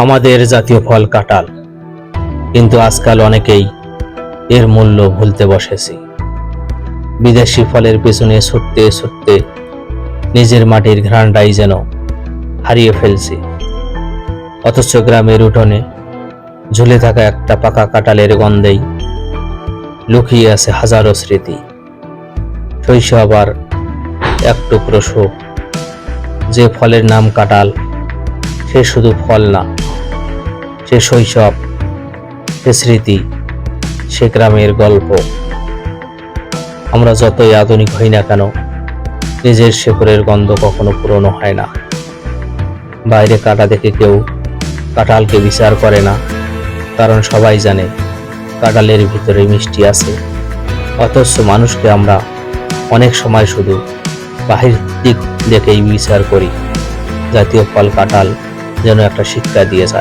আমাদের জাতীয় ফল কাঁঠাল, কিন্তু আজকাল অনেকেই এর মূল্য ভুলতে বসেছি। বিদেশি ফলের পেছনে ছুটতে ছুটতে নিজের মাটির ঘ্রাণটাই যেন হারিয়ে ফেলছি। অথচ গ্রামের উঠোনে ঝুলে থাকা একটা পাকা কাঁঠালের গন্ধেই লুকিয়ে আছে হাজারো স্মৃতি। শৈশব আর এক টুকরো সুখ। যে ফলের নাম কাঁঠাল, সে শুধু ফল না, সে শৈশব, সে স্মৃতি, সে গ্রামের গল্প। আমরা যতই আধুনিক হই না কেন, নিজের শেকড়ের গন্ধ কখনো পুরনো হয় না। বাইরে কাঁটা দেখে কেউ কাঁঠালকে বিচার করে না, কারণ সবাই জানে কাঁঠালের ভিতরে মিষ্টি আছে। অথচ মানুষকে আমরা অনেক সময় শুধু বাহির দিক দেখেই বিচার করি। জাতীয় ফল কাঁঠাল যেন একটা শিক্ষা দিয়ে যায়।